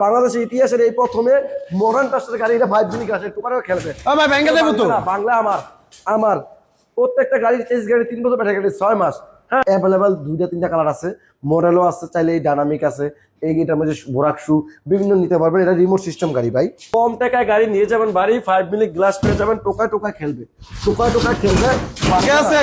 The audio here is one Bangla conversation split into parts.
বাংলাদেশের ইতিহাসের এই প্রথমে মডার্ন টাস্টের গাড়ি এটা 5 মিনিট আছে টুকারও খেলবে। ভাই ব্যাংকে দেবো তো বাংলা আমার প্রত্যেকটা গাড়ি চেঞ্জ গাড়ি 3 বছর ব্যাটারি গাড়ি 6 মাস। হ্যাঁ অ্যাভেলেবল 2-3টা কালার আছে, মডেলও আছে, চাইলে এই ডাইনামিক আছে, এই এটার মধ্যে বোরাকশু বিভিন্ন নিতে পারবেন। এটা রিমোট সিস্টেম গাড়ি ভাই, কম টাকায় গাড়ি নিয়ে যাবেন বাড়ি, 5 মিনিট গ্লাস পেয়ে যাবেন, টোকা খেলবে, টোকা খেলবে।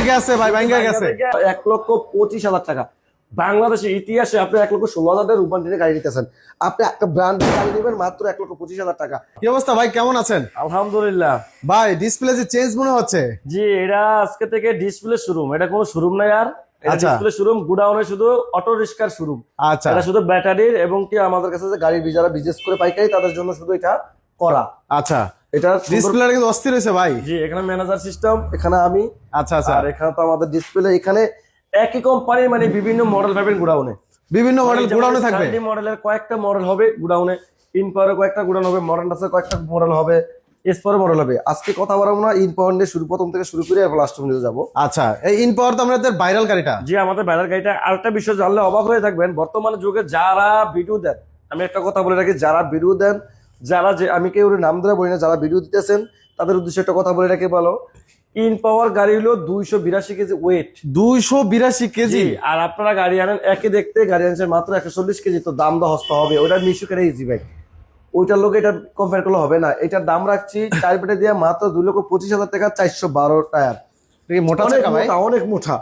গেছে ভাই ব্যাংকে গেছে 1,25,000 টাকা। বাংলাদেশের ইতিহাসে আপনি 1,16,000 রূপান দিয়ে গাড়ি নিতেছেন, আপনি একটা ব্র্যান্ড গাড়ি নেবেন মাত্র 1,25,000 টাকা। কি অবস্থা ভাই, কেমন আছেন? আলহামদুলিল্লাহ ভাই ডিসপ্লে যে চেঞ্জ মনে হচ্ছে। জি, এটা আজকে থেকে ডিসপ্লে শোরুম, এটা কোনো শোরুম নাই আর, এটা আচ্ছা। ডিসপ্লে শোরুম, গুডাউনে শুধু অটো রিক্সার শোরুম। আচ্ছা এটা শুধু ব্যাটারির এবং কি আমাদের কাছে যে গাড়ি যারা বিজনেস করে পাইকারি তাদের জন্য শুধু এটা করা। আচ্ছা, এটা ডিসপ্লে কিন্তু অস্থির হয়েছে ভাই। জি, এখানে ম্যানেজার সিস্টেম, এখানে আমি, আচ্ছা আচ্ছা, আর এখানে তো আমাদের ডিসপ্লে, এখানে একই কোম্পানির মানে বিভিন্ন মডেল পাবেন গুডাউনে, বিভিন্ন মডেল গুডাউনে থাকবে। মডেলের কয়েকটা মডেল হবে গুডাউনে, ইনপাওয়ারের কয়েকটা গুডাউন হবে, মডার্ন টাসের কয়েকটা মডেল হবে, এসপাওয়ার মডেল হবে। আজকে কথা বলবো না ইনপাওয়ার নিয়ে, প্রথম থেকে শুরু করে লাস্ট পর্যন্ত যাবো। আচ্ছা, এই ইনপাওয়ার তো আমাদের ভাইরাল গাড়িটা। জি, আমাদের ভাইরাল গাড়িটা। আরেকটা বিষয় জানলে অবাক হয়ে থাকবেন, বর্তমানে যুগে যারা ভিডিও দেন, আমি একটা কথা বলে রাখি, যারা ভিডিও দেন, যারা যে আমি কেউ নাম ধরে বলি না, যারা ভিডিও দিতেছেন তাদের উদ্দেশ্যে একটা কথা বলে রাখি, বলো ইনপাওয়ার গাড়ি হলো 282 কেজি ওয়েট, 282 কেজি, আর আপনারা গাড়ি আনেন একই দেখতে, গাড়ি আনছেন মাত্র 140 কেজি, তো দাম দা হস্ত হবে। ওটা মিশুকের ইজি বাইক, ওইটার লোক এটা কম্পেয়ার করলে হবে না। এটার দাম রাখছি চার পেটে দিয়ে মাত্র 2,25,000 টাকা, 412 টায়ার, মোটা চাকা ভাই, অনেক মোটা।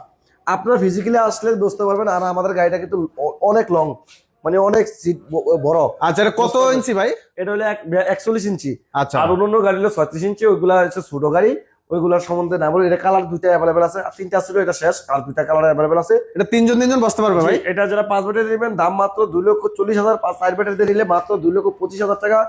আপনার ফিজিক্যালি আসলে বুঝতে পারবেন। আর আমাদের গাড়িটা কিন্তু অনেক লং, মানে অনেক সিট বড়। আচ্ছা, এটা কত ইঞ্চি ভাই? এটা হলো 41 ইঞ্চি। আচ্ছা, আর অন্য গাড়ি হলো 36 ইঞ্চি, ওইগুলা হচ্ছে ছোট গাড়ি, ওইগুলোর সম্বন্ধে না বলে। এটা কালার দুইটা অ্যাভেলেবেল আছে, আর তিনটা ছিল, এটা শেষ, আর দুইটা কালার অ্যাভেলেবেল আছে। এটা তিনজন বসতে পারবে ভাই। এটা যারা 5 ব্যাটারি নেবেন দাম মাত্র 2,40,000, 4 ব্যাটারি নিলে মাত্র 2,25,000 টাকা।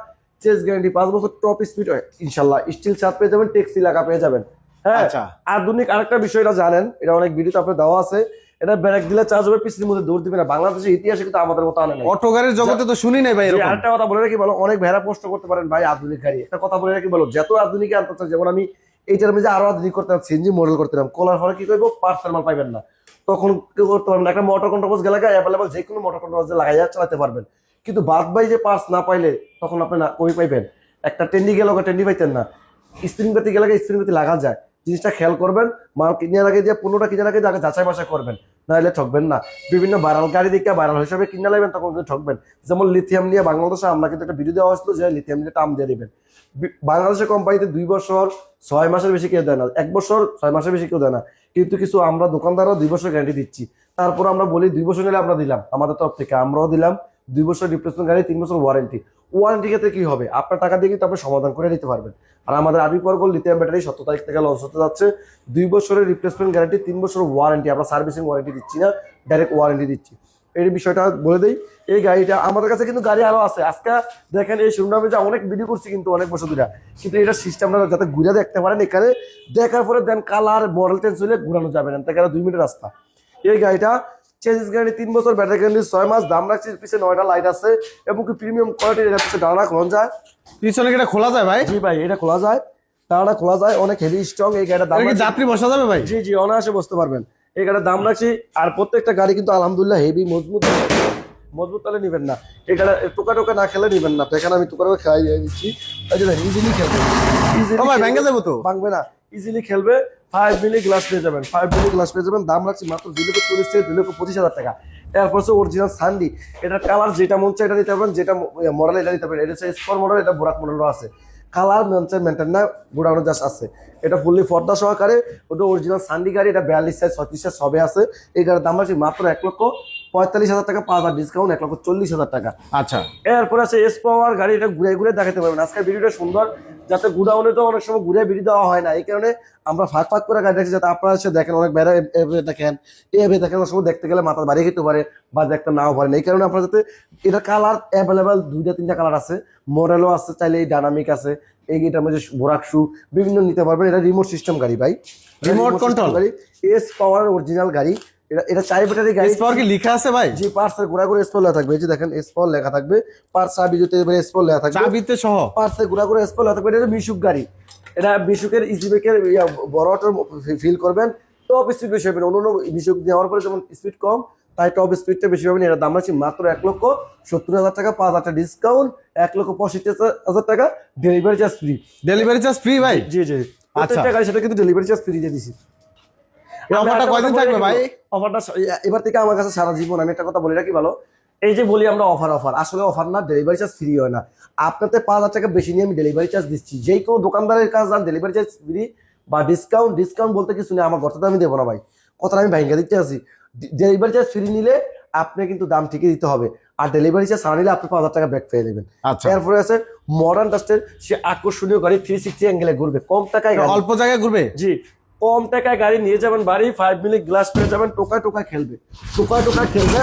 চেস গ্যারান্টি 5 বছর, টপ স্পিড ইনশাল্লাহ, স্টিল চার্জ পেয়ে যাবেন, ট্যাক্সি লাগা পেয়ে যাবেন। হ্যাঁ, আচ্ছা, আধুনিক আরেকটা বিষয় এটা জানেন, এটা অনেক ভিডিওতে আপনার দেওয়া আছে, এটা ব্রেক দিলে চার্জ হবে, পিছনের মধ্যে দৌড় দিবে না। বাংলাদেশের ইতিহাসে কিন্তু আমাদের মতো আনে নাই, অটো গাড়ির জগতে তো শুনি নাই ভাই এরকম। আরেকটা কথা বলে রাখি, বলো অনেক ভেড়া প্রশ্ন করতে পারেন ভাই আধুনিক গাড়ি, একটা কথা বলে রাখি, বলো যত আধুনিক আনতে চান, যেমন আমি এইটার মধ্যে আরো আধুনিক করতাম, সিএনজি মডেল করতাম, কলার ফলে কি করবো, পার্সেল মাল পাইবেন না, তখন কেউ করতে পারবেন না। একটা মোটর কন্ট্রোল গেলে অ্যাভেলেবল যে কোনো মোটর কন্ট্রোল লাগাই চালাতে পারবেন, কিন্তু বাদ বাই যে পার্স না পাইলে তখন আপনি না কই পাইবেন। একটা টেন্ডি গেলে টেন্ডি পাইতেন না, স্প্রিং বাতি গেলে স্প্রিং বাতি লাগা যায়। জিনিসটা খেয়াল করবেন, মাল কিনে আগে দিয়ে 15টা কিনে আগে আগে যাচাই বাছাই করবেন, নাহলে ঠকবেন না। বিভিন্ন ভাইরাল গাড়ি দেখে ভাইরাল হিসাবে কিনে নেবেন, তখন কিন্তু ঠকবেন। যেমন লিথিয়াম নিয়ে বাংলাদেশে আমরা কিন্তু একটা ভিডিও দেওয়া হয়েছিল যে লিথিয়াম নিয়ে টার্ম দিয়ে দিবেন। বাংলাদেশের কোম্পানিতে 2 বছর 6 মাসের বেশি কেউ দেয় না, 1 বছর 6 মাসের বেশি কেউ দেয় না, কিন্তু কিছু আমরা দোকানদারও 2 বছর গ্যারান্টি দিচ্ছি। তারপর আমরা বলি 2 বছর নিলে আমরা দিলাম, আমাদের তরফ থেকে আমরাও দিলাম 2 বছর রিপ্লেসমেন্ট গাড়ি, 3 বছর ওয়ারেন্টি। ওয়ারেন্টি ক্ষেত্রে কি হবে, আপনার টাকা দিয়ে কিন্তু আপনি সমাধান করে নিতে পারবেন। আর আমাদের আরবি পরগল লিথিয়াম ব্যাটারি 17 তারিখ থেকে লঞ্চ হতে যাচ্ছে, 2 বছরের রিপ্লেসমেন্ট গ্যারান্টি, 3 বছর ওয়ারেন্টি। আমরা সার্ভিসিং ওয়ারেন্টি দিচ্ছি না, ডাইরেক্ট ওয়ারেন্টি দিচ্ছি। এই বিষয়টা বলে দেই। এই গাড়িটা আমাদের কাছে কিন্তু গাড়ি আরো আছে। আজকে দেখেন এই শোরুমে যে অনেক ভিডিও করছি কিন্তু অনেক বছর ধরে, কিন্তু এটা সিস্টেমটা যাতে ঘুরে দেখতে পারেন, এখানে দেখার পরে দেন কালার মডেল চেঞ্জ হলে ঘুরানো যাবে না, তাই 2 মিনিট রাস্তা। এই গাড়িটা চেঞ্জ গ্যারান্টি 3 বছর, ব্যাটারি গ্যারান্টি 6 মাস, দাম রাখছি পিছনে 9টা লাইট আছে এবং কি প্রিমিয়াম কোয়ালিটির। এটা পিছনে ডানা খোলা যায়, পিছনে এটা খোলা যায় ভাই? জি ভাই, এটা খোলা যায়, ডানা খোলা যায়, অনেক হেভি স্ট্রং। এই গাড়িটার দাম যাত্রী বসা যাবে ভাই? জি অনায়াসে বসতে পারবেন। এই গাড়ির দাম রাখছি। আর প্রত্যেকটা গাড়ি কিন্তু আলহামদুলিল্লাহ হেভি মজবুত তাহলে নিবেন না, এই গাড়ি টোকা না খেলে নিবেন না। তো এখানে আমি টোকা খেলাই দিচ্ছি, ইজিলি খেলবে, ভেঙে যাবো তো, ভাঙবে না, ইজিলি খেলবে। 5 মিলি গ্লাস পেয়ে যাবেন, 5 মিলি গ্লাস পেয়ে যাবেন। দাম রাখছি মাত্র 2,40,000 থেকে 2,25,000 টাকা। এরপর হচ্ছে অরিজিনাল সান্ডি, এটার কালার যেটা মন চায় এটা দিতে পারবেন, যেটা মডেল এটা দিতে পারবেন। এটা হচ্ছে স্পোর্ট মডেল, এটা বোরাক মডেলও আছে। কালার মেনটেন না, গোডাউনে জাস্ট আছে। এটা ফুললি পর্দা সহকারে, ওটা অরিজিনাল সান্ডি গাড়ি, এটা 42 সাইজ 36 সাইজ সবে আছে। এইটার দাম রাখছি মাত্র 1,45,000 টাকা, 5,000 ডিসকাউন্ট, 1,40,000 টাকা। আচ্ছা, এরপর আছে এস পাওয়ার গাড়ি, এটা ঘুরে দেখাতে পারবেন। আজকের ভিডিওটা সুন্দর, যাতে গুডাউনে তো অনেক সময় ঘুরে ভিডিও দেওয়া হয় না, এই কারণে আমরা ফাঁক করে গাড়ি দেখছি, যাতে আপনারা এসে দেখেন। অনেক বেড়া দেখেন, এভাবে দেখেন, অনেক সময় দেখতে গেলে মাথা বাড়ি খেতে পারে বা দেখতে নাও পারেন। এই কারণে আপনারা যাতে, এটা কালার অ্যাভেলেবেল 2-3টা কালার আছে, মডেলও আছে, চাইলে এই ডাইনামিক আছে, এইটার মধ্যে বোরাকশু বিভিন্ন নিতে পারবেন। এটা রিমোট সিস্টেম গাড়ি ভাই, রিমোট কন্ট্রোল গাড়ি, এস পাওয়ার অরিজিনাল গাড়ি। এটা 4 ব্যাটারি গাড়ি। এস পাওয়ার কি লেখা আছে ভাই? জি, পার্সের ঘোরা এস পাওয়ার লেখা থাকবে, এই যে দেখেন এস পাওয়ার লেখা থাকবে, পার্স চাবিতে এস পাওয়ার লেখা থাকবে, চাবিতে সহ পার্সে ঘোরা এস পাওয়ার লেখা থাকবে। এটা মিশুক গাড়ি, এটা মিশুকের ইজিবেকের বড় অটো ফিল করবেন, টপ স্পিড বেশি হবে। অন্য মিশুক দেওয়ার পরে যেমন স্পিড কম, তাই টপ স্পিডটা বেশি পাবেন। এর দাম রাখছি মাত্র 1,70,000 টাকা, 5,000 টাকা ডিসকাউন্ট, 1,65,000 টাকা delivery charge free. Delivery charge free ভাই? জি জি, প্রত্যেকটা গাড়ি সেটা কিন্তু ডেলিভারি চার্জ ফ্রি দিয়ে দিছি। এই অফারটা কয়দিন থাকবে ভাই? অফারটা এবার থেকে আমার কাছে সারা জীবন। আমি একটা কথা বলি রাখি ভালো, এই যে বলি আমরা অফার অফার, আসলে অফার না, ডেলিভারি চার্জ ফ্রি হয় না। আপনাদের 5,000 টাকা বেশি নিয়ে আমি ডেলিভারি চার্জ দিচ্ছি, যেই কোনো দোকানদারের কাছে যান ডেলিভারি চার্জ ফ্রি বা ডিসকাউন্ট। ডিসকাউন্ট বলতে কিছু নেই, আমার কথাটা আমি দেবো না ভাই, কথাটা আমি ভাইঙ্গা দিতে আছি। ডেলিভারি চার্জ ফ্রি নিলে আপনি কিন্তু দাম ঠিকই দিতে হবে, আর ডেলিভারি চার্জ ছাড়া নিলে আপনি 5,000 টাকা ব্যাক পেয়ে নেবেন। আচ্ছা, এরপরে আছে মডার্ন ডাস্টের, সে আকর্ষণীয় গাড়ি 360 অ্যাঙ্গেলে ঘুরবে, কম টাকায় গাড়ি। অল্প জায়গায় ঘুরবে? জি, কম টাকায় গাড়ি নিয়ে যাবেন বাড়ি, 5 মিনিট গ্লাস পেয়ে যাবেন, টোকা টোকা খেলবে, টোকা টোকা খেলবে।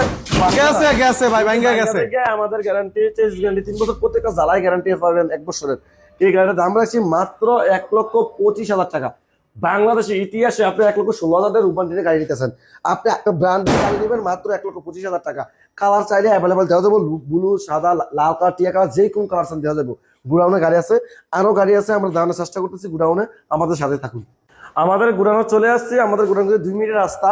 গেছে গেছে ভাই, ভাঙ্গা গেছে। আমাদের গ্যারান্টি, চেঞ্জ গ্যারান্টি 3 বছর, প্রত্যেকটা জ্বালায় গ্যারান্টি পাবেন 1 বছরের। এই গাড়িটার দাম রাখছি মাত্র 1,25,000 টাকা। বাংলাদেশের ইতিহাসে আপনি 1,16,000 রূপান্তরিত গাড়ি নিতেছেন, আপনি একটা ব্র্যান্ডের গাড়ি নেবেন মাত্র 1,25,000 টাকা। কালার চাইলে অ্যাভেলেবল দেওয়া যাবো, ব্লু, সাদা, লাল কালার, টিয়া কালার, যে কোনো কালার চান দেওয়া যাবো। গুডাউনে গাড়ি আছে, আরো গাড়ি আছে, আমরা জানানোর চেষ্টা করতেছি। গুডাউনে আমাদের সাথে থাকুন। আমাদের গুডাউনে চলে আসছে, আমাদের গুডাউন 2 মিনিটের রাস্তা,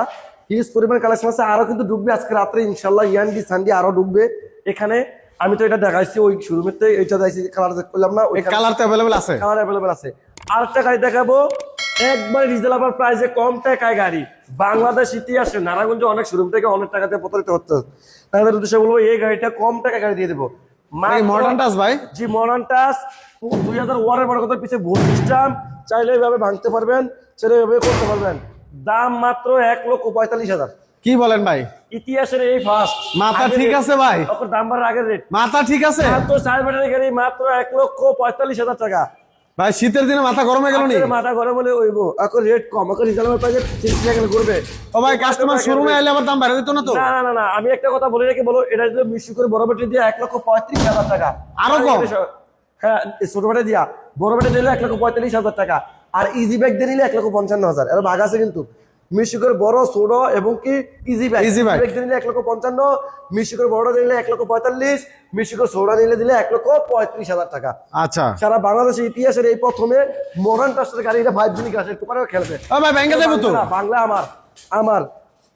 হিউজ পরিমাণ কালেকশন আছে, আরো কিন্তু ঢুকবে আজকে রাত্রে ইনশাল্লাহ। ইয়ান্ডি সান্ডি আরো ঢুকবে এখানে। আমি তো এটা দেখাইছি ওই শোরুমের থেকে, এটা দেখাইছি, কালার করলাম না, ওই কালার তো অ্যাভেলেবল আছে, কালার অ্যাভেলেবল আছে। আরেকটা গাড়ি দেখাবো, একবার রিজনেবল প্রাইসে, কম টাকায় গাড়ি। বাংলাদেশ ইতিহাসে নারায়ণগঞ্জে অনেক শোরুম থেকে অনেক টাকাতে প্রতারিত হচ্ছে, তাদের উদ্দেশ্যে বলবো এই গাড়িটা কম টাকায় গাড়ি দিয়ে দেবো। মডার্ন টাচ ভাই? জি, মডার্ন টাচ, 2000 ওয়ারের বড় কথা, পিছিয়ে ভোট সিস্টেম, চাইলে এইভাবে ভাঙতে পারবেন, চাইলে এইভাবে করতে পারবেন। দাম মাত্র 1,45,000। কি বলেন ভাই? ইতিহাসের এই ফার্স্ট। মাথা ঠিক আছে ভাই? ওর দাম বাড়ার আগের রেট। মাথা ঠিক আছে? মাত্র 4 ব্যাটারি গাড়ি মাত্র 1,45,000 টাকা। ভাই শীতের দিনে মাথা গরম হয়ে গেল নি? মাথা গরম হলে ওইব, এখন রেট কম, এখন রিজনেবল প্রাইসে 30 টাকা করবে। ও ভাই, কাস্টমার শোরুমে আইলে আবার দাম বাড়াই দিত না তো? না না না, আমি একটা কথা বলে রেখে বলো, এটা যদি মিষ্টি করে বড় ব্যাটারি দিয়ে 1,35,000 টাকা। আরো কম? হ্যাঁ, ছোট ব্যাটারি দিয়া বড় ব্যাটারি দিলে 1,45,000 টাকা, আর ইজি ব্যাগ দিয়ে নিলে 1,55,000। এর ভাগ আছে কিন্তু, মিষ্টি করে বড়, ছোট এবং কি ইজি ব্যাগ দিয়ে নিলে 1,55,000, মিষ্টি করে বড়টা দিলে 1,45,000, মিষ্টি করে ছোটটা নিলে দিলে 1,35,000 টাকা। আচ্ছা, সারা বাংলাদেশের ইতিহাসের এই প্রথমে মডার্ন টাস্টের গাড়ি, এটা 5 মিনিট আসে, একটু পরে খেলবে। ও ভাই ব্যাংকে দেবো তো? বাংলা আমার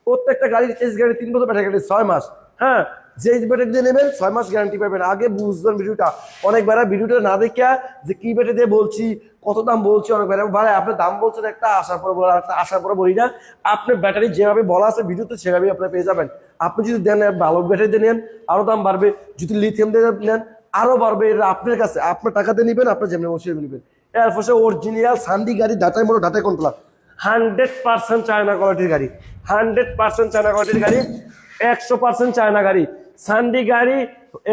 প্রত্যেকটা গাড়ির চেঞ্জ গাড়ি 3 বছর ব্যাটারি গ্যারান্টি 6 মাস। হ্যাঁ, যে ব্যাটারি দিয়ে নেবেন 6 মাস গ্যারান্টি পাবেন। আগে বুঝবেন ভিডিওটা, অনেক বেড়া ভিডিওটা না দেখিয়া যে কি ব্যাটারি দিয়ে বলছি, কত দাম বলছি, অনেক বেড়া ভাই আপনি দাম বলছেন একটা, আসার পরে বলার একটা, আসার পরে বলি না। আপনি ব্যাটারি যেভাবে বলা আছে ভিডিওতে সেভাবেই আপনি পেয়ে যাবেন। আপনি যদি দেন ভালো ব্যাটারি দিয়ে নেন আরো দাম বাড়বে, যদি লিথিয়াম দিয়ে নেন আরো বাড়বে। এটা আপনার কাছে, আপনার টাকাতে নেবেন, আপনার যেমন বসে নেবেন। এরপর অরিজিনাল সান্ডি গাড়ি, ডাটাই মোটর, ডাটাই কন্ট্রোলার, 100% চায়না কোয়ালিটির গাড়ি, 100% চায়না কোয়ালিটির গাড়ি, 100% চায়না গাড়ি, সান্ডি গাড়ি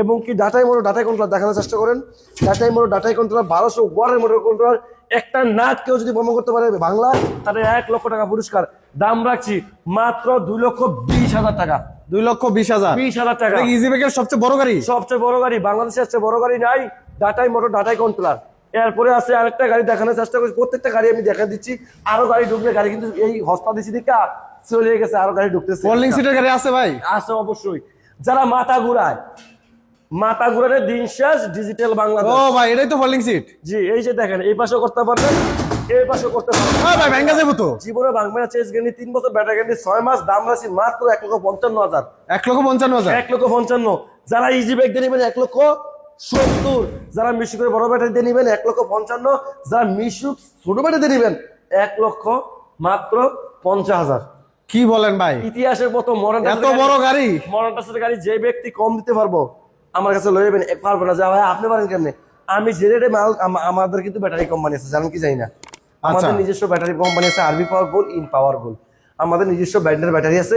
এবং কি ডাটাই মোটর, ডাটাই কন্ট্রোলার দেখানোর চেষ্টা করেন। ডাটাই মোটর, ডাটাই কন্ট্রোলার, 1200 ওয়াটের মোটর কন্ট্রোলার। একটা নাট কেউ যদি বন্ধ করতে পারে বাংলা, তাহলে 1 লক্ষ টাকা পুরস্কার। দাম রাখছি মাত্র 2,20,000 টাকা। 2,20,000? 20,000 টাকা। ইজি ব্যাগের সবচেয়ে বড় গাড়ি? সবচেয়ে বড় গাড়ি, বাংলাদেশের সবচেয়ে বড় গাড়ি নাই, ডাটাই মোটর, ডাটাই কন্ট্রোলার। এরপরে আছে আরেকটা গাড়ি দেখানোর চেষ্টা করছি, প্রত্যেকটা গাড়ি আমি দেখা দিচ্ছি। আরো গাড়ি ঢুকবে, গাড়ি কিন্তু এই হস্তা দিচ্ছি দিকা চলে গেছে, আরো গাড়ি ঢুকতেছে। ফোল্ডিং সিটের গাড়ি আছে ভাই? আছে অবশ্যই। যারা মাথা ঘুরায়, মাথা ঘুরানোর দিন শেষ, ডিজিটাল বাংলাদেশ। ও ভাই, এটাই তো ফোল্ডিং সিট? জি, এই যে দেখেন, এই পাশে করতে পারবেন, এই পাশে করতে পারবেন। ও ভাই ব্যাংকে যাবো তো? জীবনে বাংলা চেঞ্জ গ্যারান্টি 3 বছর, ব্যাটারি গ্যারান্টি 6 মাস। দাম রাখছি মাত্র 1,55,000। 1,55,000? 1,55,000। যারা ইজি ব্যাগ দিয়ে নেবেন 1,70,000। যারা মিশু করে বড় ব্যাটারি দিয়ে নেবেন 1,55,000। যারা মিশু ছোট ব্যাটারি দিয়ে নেবেন 1,50,000। কি বলেন ভাই? ইতিহাসের মতো মডার্ন, এত বড় গাড়ি, মডার্ন টাসের গাড়ি যে ব্যক্তি কম দিতে পারবো আমার কাছে লয়ে যাবেন, পারবো না। যা ভাই আপনি পারেন কেমনে? আমি যে রেটে মাল, আমাদের কিন্তু ব্যাটারি কোম্পানি আছে, জানেন কি জানি না? আমাদের নিজস্ব ব্যাটারি কোম্পানি আছে, আরবি পাওয়ার গোল, ইন পাওয়ার গোল। আমাদের নিজস্ব ব্র্যান্ডের ব্যাটারি আছে,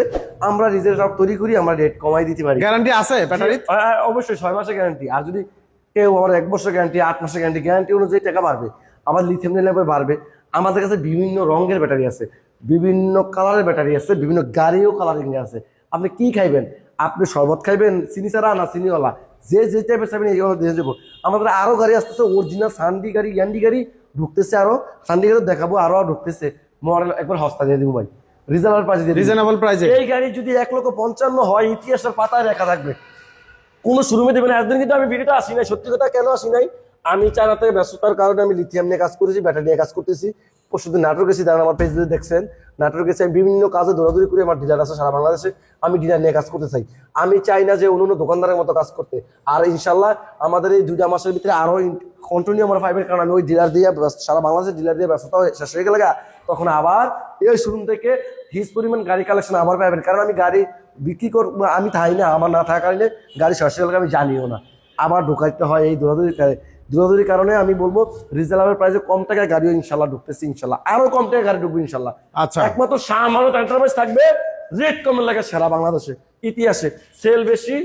আমরা নিজের সব তৈরি করি, আমরা রেট কমাই দিতে পারি। গ্যারান্টি আছে ব্যাটারি? অবশ্যই 6 মাসের গ্যারান্টি। আর যদি কেউ আমার 1 বছর গ্যারান্টি, 8 মাসের গ্যারান্টি, গ্যারান্টি অনুযায়ী টাকা বাড়বে। আবার লিথিয়াম নিলে বাড়বে। আমাদের কাছে বিভিন্ন রঙের ব্যাটারি আছে, বিভিন্ন কালারের ব্যাটারি আছে, বিভিন্ন গাড়িও কালারিং আছে। আপনি কি খাইবেন? আপনি শরবত খাইবেন চিনি ছাড়া না চিনিওয়ালা, যে যে টাইপের চাইবেন এইগুলো দিয়ে দেবো। আমাদের আরো গাড়ি আসতেছে, অরিজিনাল সান্ডি গাড়ি, ইয়ান্ডি গাড়ি ঢুকতেছে, আরো সান্ডি গাড়ি দেখাবো, আরো ঢুকতেছে। মডেল একবার হস্তা দিয়ে দিব ভাই, রিজনেবল প্রাইসে দিয়ে। রিজনেবল প্রাইসে এই গাড়ি যদি 1,55,000 হয়, ইতিহাসের পাতায় লেখা থাকবে, কোনো শোরুমে দেবেন। একদিন কিন্তু আমি ভিডিওতে আসি নাই, সত্যি কথা কেন আসি নাই, আমি চায়না থেকে ব্যস্ততার কারণে আমি লিথিয়াম নিয়ে কাজ করেছি, ব্যাটারি নিয়ে কাজ করতেছি। পরশুদিন নাটোর গেছি, তারা আমার পেজ দেখছেন। নাটোর গেছি আমি বিভিন্ন কাজে দৌড়াদৌড়ি করে, আমার ডিলার আছে সারা বাংলাদেশে, আমি ডিলার নিয়ে কাজ করতে চাই। আমি চাই না যে অন্য দোকানদারের মতো কাজ করতে। আর ইনশাল্লাহ আমাদের এই 2 মাসের ভিতরে আরো কন্টিনিউ আমরা পাইবেন, কারণ আমি ওই ডিলার দিয়ে সারা বাংলাদেশের ডিলার দিয়ে ব্যবসাটা শেষ হয়ে গেলে তখন আবার এই শোরুম থেকে হিউজ পরিমাণ গাড়ি কালেকশন আবার পাইবেন। কারণ আমি গাড়ি বিক্রি করবো, আমি থাই না, আমার না থাকার কারণে গাড়ি শেষ হয়ে গেলে আমি জানিও না, আবার ঢোকাইতে হয়। এই দৌড়াদৌড়ির কারণে আমি বলবো রিজনেবল প্রাইসে কম টাকায় গাড়িও ইনশাল্লাহ ঢুকতেছি, ইনশাল্লাহ আরো কম টাকায় গাড়ি ঢুকবে ইনশাল্লাহ। আচ্ছা, একমাত্র শাহ আমানত এন্টারপ্রাইজ থাকবে রেট কমের লাগে সারা বাংলাদেশে ইতিহাসে। সেল বেশি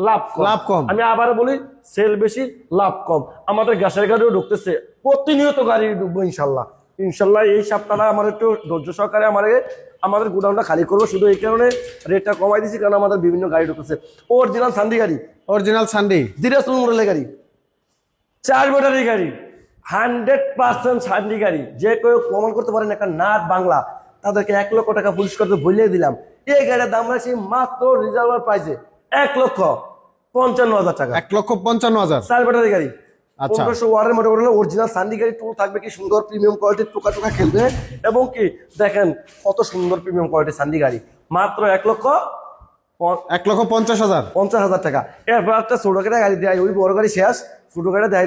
লাভ লাভ কম। আমি আবার বলি, সেল বেশি লাভ কম। আমাদের গ্যাসের গাড়িও ঢুকতেছে, প্রতিনিয়ত গাড়ি ঢুকবো ইনশাল্লাহ। ইনশাল্লাহ এই সপ্তাহে আমার একটু ধৈর্য সহকারে আমাদের গোডাউনটা খালি করবো, শুধু এই কারণে রেটটা কমাই দিচ্ছি, কারণ আমাদের বিভিন্ন গাড়ি ঢুকতেছে। অরিজিনাল সান্ডি গাড়ি, অরিজিনাল সানডে, দিনাজপুর মডেলের গাড়ি, 4 ব্যাটারি গাড়ি, 100% সান্ডি গাড়ি। যে কেউ প্রমাণ করতে পারেন একটা নাট বাংলা, তাদেরকে 1 লক্ষ টাকা পুরস্কার বলিয়ে দিলাম। এই গাড়ির দাম রাখছি মাত্র রিজার্ভার প্রাইসে 1,55,000 টাকা। 1,55,000। 4 ব্যাটারি গাড়ি, আচ্ছা। 1500 ওয়াটের মোটর করলে অরিজিনাল সান্ডি গাড়ি। টুল থাকবে কি সুন্দর প্রিমিয়াম কোয়ালিটির, টোকা টোকা খেলবে। এবং কি দেখেন কত সুন্দর প্রিমিয়াম কোয়ালিটির সান্ডি গাড়ি, মাত্র 1,50,000। 1,50,000 টাকা। এরপর একটা ছোট গাড়ি দেয়, ওই বড় গাড়ি শেষ, ছোট গাড়িটা দেয়।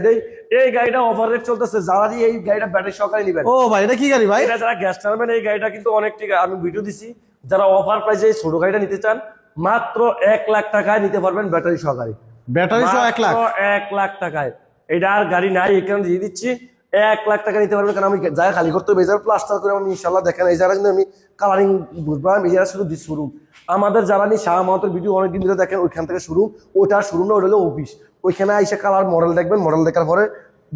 এই গাড়িটা অফার রেট চলতেছে, যারা এই গাড়িটা ব্যাটারি সহকারে নিবেন। ও ভাই, এটা কি গাড়ি ভাই? এটা যারা গ্যাস টানবেন, এই গাড়িটা কিন্তু অনেক টাকা, আমি ভিডিও দিছি। যারা অফার প্রাইসে এই ছোট গাড়িটা নিতে চান, মাত্র 1 লাখ টাকায় নিতে পারবেন ব্যাটারি সহকারে। ব্যাটারি সহ 1 লাখ? 1 লাখ টাকায়। এটা আর গাড়ি নাই, এখানে দিয়ে দিচ্ছি 1 লাখ টাকা নিতে পারবেন। কারণ আমি জায়গা খালি করতে হবে, এই জায়গা প্লাস্টার করে আমি ইনশাল্লাহ দেখেন, এই জায়গা কিন্তু আমি কালারিং বুঝলাম, এই জায়গা শুধু শুরু। আমাদের যারা নি শাহ মাহতের ভিডিও অনেকদিন ধরে দেখেন, ওইখান থেকে শুরু। ওটা শুরু না, ওটা হলো অফিস। ওইখানে আইসা কালার মডেল দেখবেন, মডেল দেখার পরে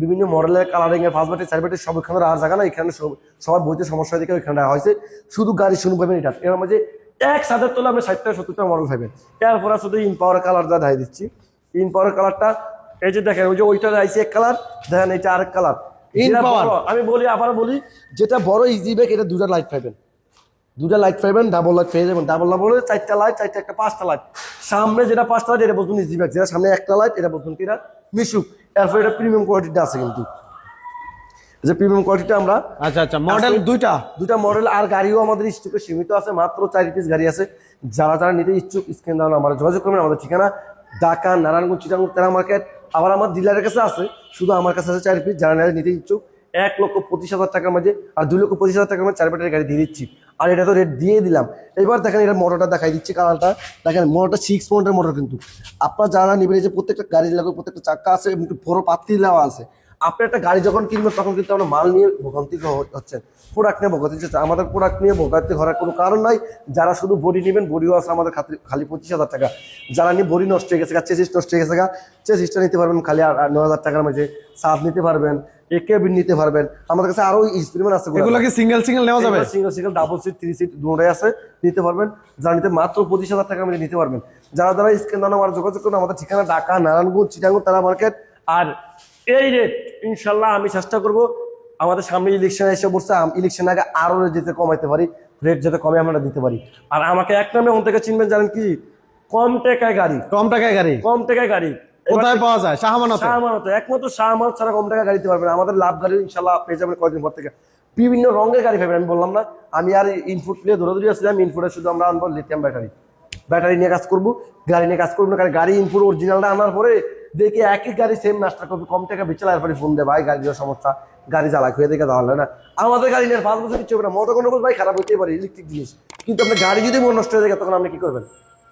বিভিন্ন মডেলের কালারিং এর ফার্স্ট ব্যাটারি, 4 ব্যাটারি সব ওইখানে রাখার জায়গা না, এখানে সবার বইতে সমস্যা দেখে ওইখানে রাখা হয়েছে। শুধু গাড়ি শুরু পাবেন এটা, এর মাঝে 1,000 তোলা আপনি 60-70টা মডেল পাবেন। এরপর শুধু ইনপাওয়ার কালার যা দেখাই দিচ্ছি। ইনপাওয়ার কালারটা এই যে দেখেন, ওই যে ওইটা আইসি এক কালার, দেখেন এটা আরেক কালার। আমি বলি, আবার বলি, যেটা বড় ইজি ব্যাগ, এটা 2টা লাইট পাইবেন, 2টা লাইট পাইবেন, ডাবল লাইট পেয়ে যাবেন। ডাবল না বলে 4টা লাইট, 4টা একটা 5টা লাইট। সামনে যেটা 5টা লাইট, এটা বলুন ইজি ব্যাগ, যেটা সামনে একটা লাইট, এটা বলুন কি এটা মিশুক। এরপর এটা প্রিমিয়াম কোয়ালিটিটা আছে, কিন্তু যে প্রিমিয়াম কোয়ালিটিটা আমরা। আচ্ছা আচ্ছা, মডেল দুইটা মডেল। আর গাড়িও আমাদের স্টকে সীমিত আছে, মাত্র 4 পিস গাড়ি আছে। যারা নিতে ইচ্ছুক স্ক্রিন দাও আমরা যোগাযোগ করবেন। আমাদের ঠিকানা ঢাকা, নারায়ণগঞ্জ, চিটাগং, তেরা মার্কেট। আবার আমার ডিলারের কাছে আছে, শুধু আমার কাছে আছে 4 পিস। যারা নিতে ইচ্ছুক 1,25,000 টাকার মধ্যে, আর 2,25,000 টাকার মধ্যে 4 ব্যাটারি গাড়ি দিয়ে দিচ্ছি। আর এটা তো রেট দিয়ে দিলাম। এবার দেখেন এটা মোটরটা দেখাই দিচ্ছি, কালারটা দেখেন। মোটরটা 6 পয়েন্টের মোটর, কিন্তু আপনার যারা নেবেন, যে প্রত্যেকটা গাড়ি লাগবে, প্রত্যেকটা চাকা আছে, বড় পাত্রি দেওয়া আছে। আপনি একটা গাড়ি যখন কিনবেন, তখন কিন্তু আমরা মাল নিয়ে ভোগান্তি হচ্ছেন, প্রোডাক্ট নিয়ে ভোগান্তি হচ্ছে। আমাদের প্রোডাক্ট নিয়ে ভোগান্তি করার কোনো কারণ নাই। যারা শুধু বডি নেবেন, বডিও আছে আমাদের খালি 25,000 টাকা। যারা নিয়ে বডি নষ্ট হয়ে গেছে, চেসিস নষ্ট হয়ে গেছে, চেসিসটা নিতে পারবেন খালি 9,000 টাকার মধ্যে। সাপ নিতে পারবেন, কেবিন নিতে পারবেন। আমাদের কাছে আরো এক্সপেরিমেন্ট আছে। এগুলো কি সিঙ্গেল নেওয়া যাবে? সিঙ্গেল, ডাবল সিট, 3 সিট দুটোই আছে, নিতে পারবেন। যারা নিতে মাত্র 25,000 টাকার মধ্যে নিতে পারবেন। যারা স্ক্রিন দাও আমার যোগাযোগ করুন। আমাদের ঠিকানা ঢাকা, নারায়ণগঞ্জ, চিটাগং, তেরা মার্কেট। আর এই রেট ইনশাল্লাহ আমি চেষ্টা করব, আমাদের সামনে ইলেকশন এসে বসছে, ইলেকশন আগে আরো যেতে কমাইতে পারি, রেট যাতে কমে আমরা দিতে পারি। আর আমাকে এক নামে ওন থেকে চিনবেন, জানেন কি? কম টাকায় গাড়ি। কোথায় পাওয়া যায়? শাহ আমানত। একমাত্র শাহ আমানত ছাড়া কম টাকা গাড়ি দিতে পারবেন। আমাদের লাভ গাড়ি ইনশাল্লাহ পেয়ে যাবেন কয়েকদিন পর থেকে। বিভিন্ন রঙের গাড়ি পাবেন। আমি বললাম না, আমি আর ইনপুট নিয়ে দৌড়াদৌড়ি আসছিলাম। ইনপুটে শুধু আমরা আনবো লিথিয়াম ব্যাটারি নিয়ে কাজ করবো, গাড়ি নিয়ে কাজ করবো না। কারণ গাড়ি ইনপুট অরিজিনালটা আনার পরে দেখি একই গাড়ি সেম নাস্তা করবে, কম টাকা বেচে এরপরে ফোন দেয়, ভাই গাড়ির সমস্যা, গাড়ি চালাক হয়ে দেখে দেওয়া হয় না। আমাদের গাড়ি নিয়ে 5 বছর কিছু হবে না। মোটর কোনো ভাই খারাপ হতেই পারে, ইলেকট্রিক জিনিস, কিন্তু আপনার গাড়ি যদি নষ্ট হয়ে যায়, তখন আপনি কি করবেন?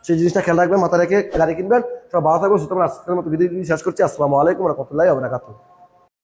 সেই জিনিসটা খেয়াল রাখবেন, মাথা রেখে গাড়ি কিনবেন। সব ভালো থাকবেন, সুতরাং আজকের মতো ভিডিও শেষ করছি। আসসালামু আলাইকুম ওয়া রাহমাতুল্লাহি ওয়া বারাকাতুহু।